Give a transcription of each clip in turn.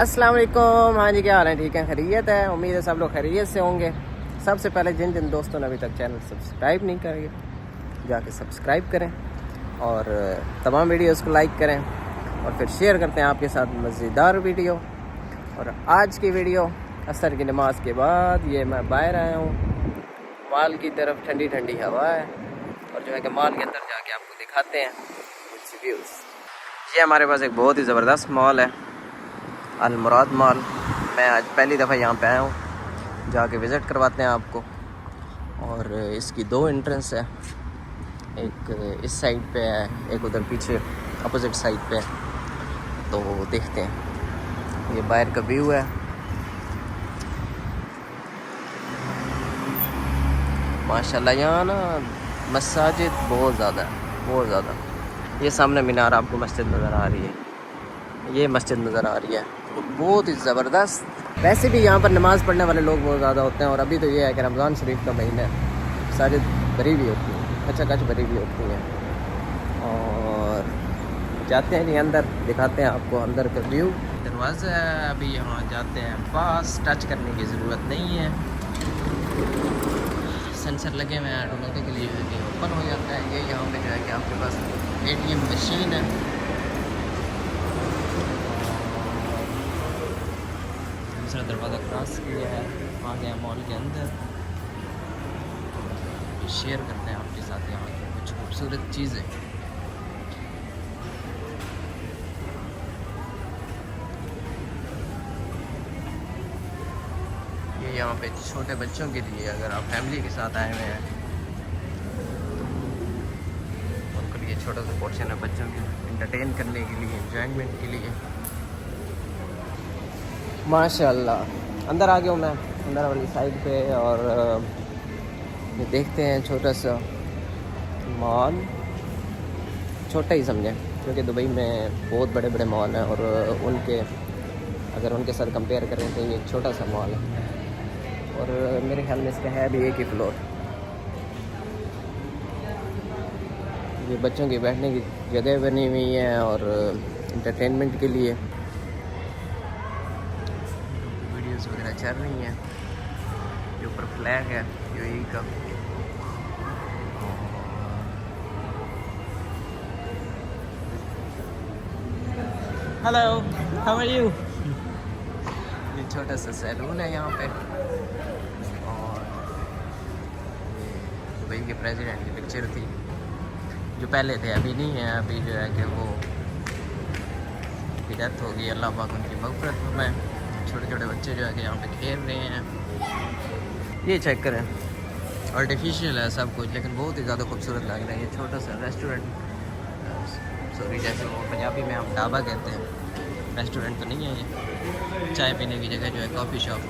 अस्सलाम वालेकुम। हाँ जी, क्या हाल है? ठीक है, खैरियत है। उम्मीद है सब लोग खैरियत से होंगे। सबसे पहले जिन जिन दोस्तों ने अभी तक चैनल सब्सक्राइब नहीं करेंगे जाके सब्सक्राइब करें और तमाम वीडियोस को लाइक करें और फिर शेयर करते हैं आपके साथ मज़ेदार वीडियो। और आज की वीडियो असर की नमाज के बाद ये मैं बाहर आया हूँ मॉल की तरफ। ठंडी ठंडी हवा है और जो है कि मॉल के अंदर जाके आपको दिखाते हैं कुछ व्यूज़। ये हमारे पास एक बहुत ही ज़बरदस्त मॉल है, अल मुराद मॉल। मैं आज पहली दफ़ा यहाँ पे आया हूँ, जाके विज़िट करवाते हैं आपको। और इसकी दो एंट्रेंस है, एक इस साइड पे है, एक उधर पीछे अपोजिट साइड पे है। तो देखते हैं, ये बाहर का व्यू है। माशाल्लाह यहाँ ना मसाजिद बहुत ज़्यादा है, बहुत ज़्यादा। ये सामने मीनार आपको मस्जिद नज़र आ रही है, ये मस्जिद नज़र आ रही है, बहुत ही ज़बरदस्त। वैसे भी यहाँ पर नमाज़ पढ़ने वाले लोग बहुत ज़्यादा होते हैं। और अभी तो ये है कि रमज़ान शरीफ का महीना है, मसाजिद भरी भी होती हैं, खचाखच भरी भी होती हैं। और जाते हैं जी अंदर, दिखाते हैं आपको अंदर का व्यू। दरवाज़ा है, अभी यहाँ जाते हैं पास, टच करने की ज़रूरत नहीं है। सेंसर लगे हुए हैं, ऑटोमेटिकली जो है कि ओपन हो जाता है। ये यहाँ पे जो है कि आपके पास ATM मशीन है। दूसरा दरवाज़ा क्रॉस किया है, आ गया मॉल के अंदर। शेयर करते हैं आपके साथ यहाँ की कुछ खूबसूरत चीज़ें। ये यहाँ पे छोटे बच्चों के लिए, अगर आप फैमिली के साथ आए हुए हैं उनके लिए छोटा सा पोर्शन है, बच्चों के इंटरटेन करने के लिए, एंजॉयमेंट के लिए। माशाल्लाह अंदर आ गया हूँ मैं, अंदर वाली साइड पे। और ये देखते हैं छोटा सा मॉल, छोटा ही समझें क्योंकि दुबई में बहुत बड़े बड़े मॉल हैं और अगर उनके साथ कंपेयर करें तो ये एक छोटा सा मॉल है। और मेरे ख्याल में इसका है भी एक ही फ्लोर। ये बच्चों की बैठने की जगह बनी हुई है और इंटरटेनमेंट के लिए वीडियोस वगैरह चल रही हैं। ये ऊपर फ्लैग है UAE का। Hello, how are you? ये छोटा सा सैलून है यहाँ पे। और ये दुबई के प्रेसिडेंट की पिक्चर थी, जो पहले थे, अभी नहीं है। अभी जो है कि वो की डेथ हो गई, अल्लाह पाक उनकी मग़फ़िरत फरमाए। छोटे छोटे बच्चे जो है कि यहाँ पे खेल रहे हैं। ये चेक करें, आर्टिफिशियल है सब कुछ, लेकिन बहुत ही ज़्यादा खूबसूरत लग रहा है। ये छोटा सा रेस्टोरेंट, सॉरी जैसे वो पंजाबी में हम ढाबा कहते हैं, रेस्टोरेंट तो नहीं है ये, चाय पीने की जगह जो है, कॉफ़ी शॉप,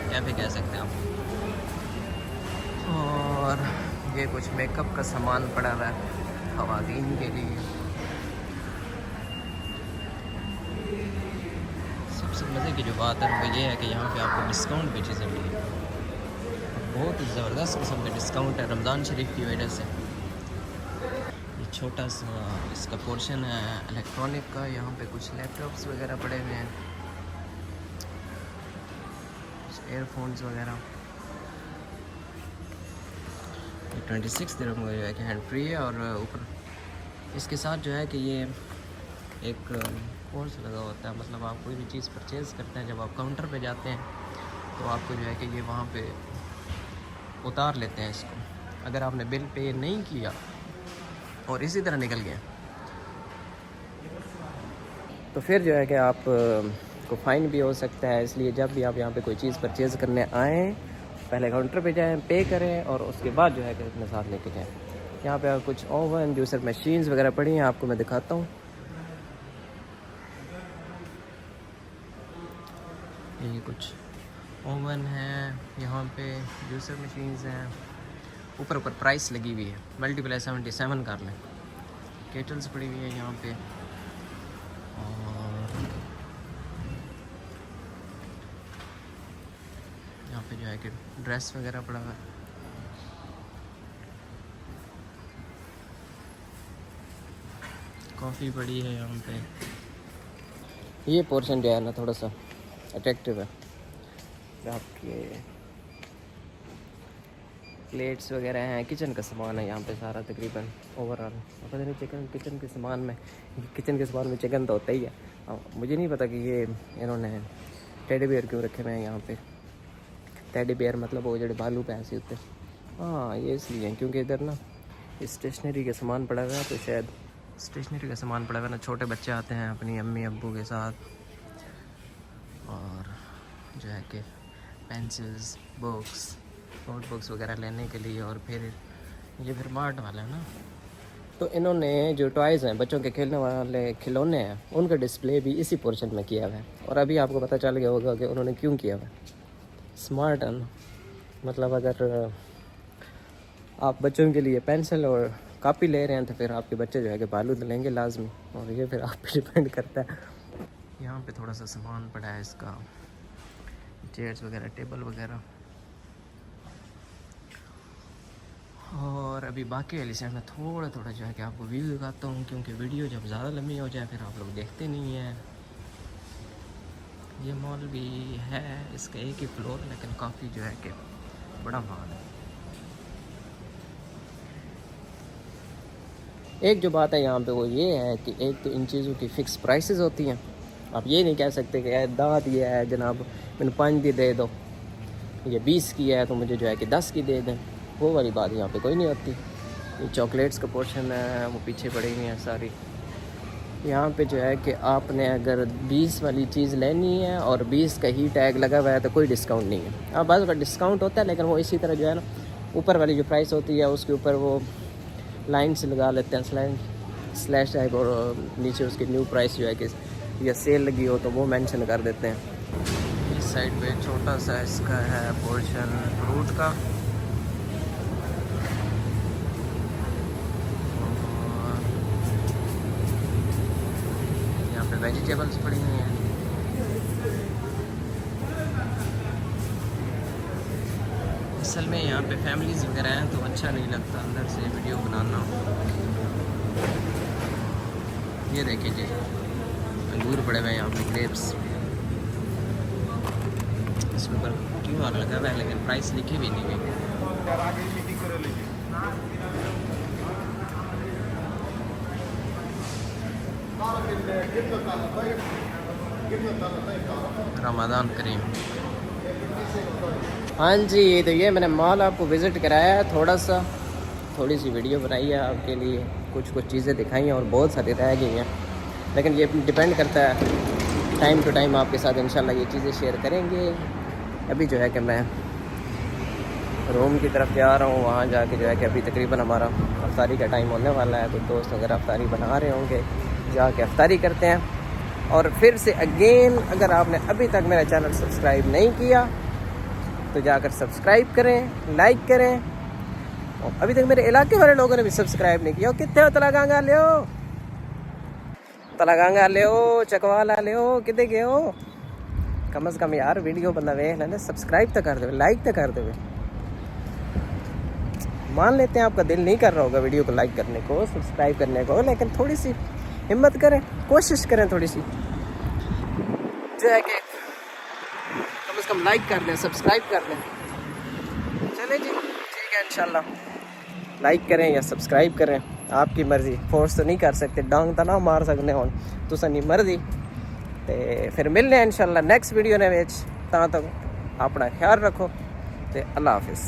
कैफ़े कह सकते हैं आप। और ये कुछ मेकअप का सामान पड़ा हुआ है ख़वातीन के लिए। सबसे मज़े की जो बात है वो ये है कि यहाँ पे आपको डिस्काउंट पे चीज़ें मिली, बहुत ही ज़बरदस्त किस्म का डिस्काउंट है रमज़ान शरीफ की वजह से। ये छोटा सा इसका पोर्शन है इलेक्ट्रॉनिक का। यहाँ पे कुछ लैपटॉप्स वगैरह पड़े हुए हैं, एयरफोन्स वगैरह। 26 दिरहम का जो है कि हैंड फ्री है। और ऊपर इसके साथ जो है कि ये एक कोर्स लगा होता है, मतलब आप कोई भी चीज़ परचेज़ करते हैं, जब आप काउंटर पे जाते हैं तो आपको जो है कि ये वहाँ पे उतार लेते हैं इसको। अगर आपने बिल पे नहीं किया और इसी तरह निकल गया तो फिर जो है कि आप को फ़ाइन भी हो सकता है। इसलिए जब भी आप यहाँ पे कोई चीज़ परचेज़ करने आएँ, पहले काउंटर पे जाएं, पे करें और उसके बाद जो है कि अपने साथ लेके जाएं। यहाँ पे कुछ ओवन, जूसर मशीन्स वगैरह पड़ी हैं, आपको मैं दिखाता हूँ। ये कुछ ओवन है, यहाँ पे जूसर मशीन्स हैं। ऊपर प्राइस लगी हुई है, मल्टीप्लाई 77 कर लें। केटल्स पड़ी हुई है यहाँ पे। और यहाँ पे जो है कि ड्रेस वगैरह पड़ा हुआ है। कॉफ़ी पड़ी है यहाँ पे। ये पोर्शन जो है ना थोड़ा सा अट्रैक्टिव है। आपके प्लेट्स वगैरह हैं, किचन का सामान है यहाँ पे सारा तकरीबन ओवरऑल। पता नहीं किचन के सामान में चिकन तो होता ही है। मुझे नहीं पता कि ये इन्होंने टेडी बियर क्यों रखे हुए हैं यहाँ पे। टेडी बियर मतलब वो जो बालू पे ऐसे होते हैं। हाँ ये इसलिए है क्योंकि इधर ना स्टेशनरी का सामान पड़ा हुआ है, तो शायद स्टेशनरी का सामान पड़ा हुआ है ना, छोटे बच्चे आते हैं अपनी अम्मी अब्बू के साथ और जो है कि पेंसिल्स बुक्स नोटबुक्स वगैरह लेने के लिए। और फिर ये फिर मार्ट वाला है ना, तो इन्होंने जो टॉयज़ हैं बच्चों के खेलने वाले खिलौने हैं उनका डिस्प्ले भी इसी पोर्शन में किया हुआ है। और अभी आपको पता चल गया होगा कि उन्होंने क्यों किया हुआ है। स्मार्ट है ना, मतलब अगर आप बच्चों के लिए पेंसिल और कापी ले रहे हैं तो फिर आपके बच्चे जो है कि बालू तो लेंगे लाजमी, और ये फिर आप पे डिपेंड करता है। यहाँ पे थोड़ा सा सामान पड़ा है इसका, चेयर्स वगैरह टेबल वगैरह। और अभी बाकी वाली साइड में थोड़ा जो है कि आपको व्यू दिखाता हूँ, क्योंकि वीडियो जब ज़्यादा लंबी हो जाए फिर आप लोग देखते नहीं हैं। ये मॉल भी है, इसका एक ही फ्लोर, लेकिन काफ़ी जो है कि बड़ा मॉल है। एक जो बात है यहाँ पे वो ये है कि एक तो इन चीज़ों की फ़िक्स प्राइसेस होती हैं। आप ये नहीं कह सकते कि दाँत ये है जनाब मैंने 5 दी दे दो, ये 20 की है तो मुझे जो है कि 10 की दे दें, वो वाली बात यहाँ पे कोई नहीं होती। ये चॉकलेट्स का पोर्शन है वो पीछे पड़ी हुई है सारी। यहाँ पे जो है कि आपने अगर 20 वाली चीज़ लेनी है और 20 का ही टैग लगा हुआ है तो कोई डिस्काउंट नहीं है। हाँ बस का डिस्काउंट होता है, लेकिन वो इसी तरह जो है ना ऊपर वाली जो प्राइस होती है उसके ऊपर वो लाइन से लगा लेते हैं स्लैश टैग, और नीचे उसकी न्यू प्राइस जो है कि या सेल लगी हो तो वो मेंशन कर देते हैं। इस साइड पे छोटा सा इसका है पोर्शन फ्रूट का, यहाँ पे वेजिटेबल्स पड़ी हुई हैं। असल में यहाँ पे फैमिलीज वगैरह हैं तो अच्छा नहीं लगता अंदर से वीडियो बनाना। ये देखिए जी अंगूर पड़े हुए हैं यहाँ पे, ग्रेप्स, इसके ऊपर QR लगा हुआ है लेकिन प्राइस लिखी भी नहीं हुई। रमज़ान करीम। हाँ जी, तो ये मैंने मॉल आपको विज़िट कराया है, थोड़ी सी वीडियो बनाई है आपके लिए, कुछ चीज़ें दिखाई हैं और बहुत सारी रह गई हैं, लेकिन ये डिपेंड करता है टाइम टू टाइम आपके साथ इंशाल्लाह ये चीज़ें शेयर करेंगे। अभी जो है कि मैं रूम की तरफ जा रहा हूँ, वहाँ जाके जो है कि अभी तकरीबन हमारा अफ्तारी का टाइम होने वाला है, तो दोस्त अगर अफ्तारी बना रहे होंगे जाके अफ्तारी करते हैं। और फिर से अगेन अगर आपने अभी तक मेरा चैनल सब्सक्राइब नहीं किया तो जाकर सब्सक्राइब करें, लाइक करें। और अभी तक मेरे इलाके वाले लोगों ने भी सब्सक्राइब नहीं किया, कितने हो तलागांगा ले हो चकवाला ले हो कितने गए हो, कम से कम यार वीडियो बंदा वेख लेना, सब्सक्राइब तो कर दे, लाइक तो कर दे। मान लेते हैं आपका दिल नहीं कर रहा होगा वीडियो को लाइक करने को, सब्सक्राइब करने को, लेकिन थोड़ी सी हिम्मत करें, कोशिश करें थोड़ी सी जो है कि कम से कम लाइक कर लें, सब्सक्राइब कर लें। चले जी ठीक है, इंशाल्लाह लाइक करें या सब्सक्राइब करें, आपकी मर्ज़ी, फोर्स तो नहीं कर सकते, डांग तो ना मार सकते हो, तुसां दी मर्ज़ी। तो फिर मिलने इंशाल्लाह नेक्स्ट वीडियो ने, तक अपना ख्याल रखो, तो अल्लाह हाफिज़।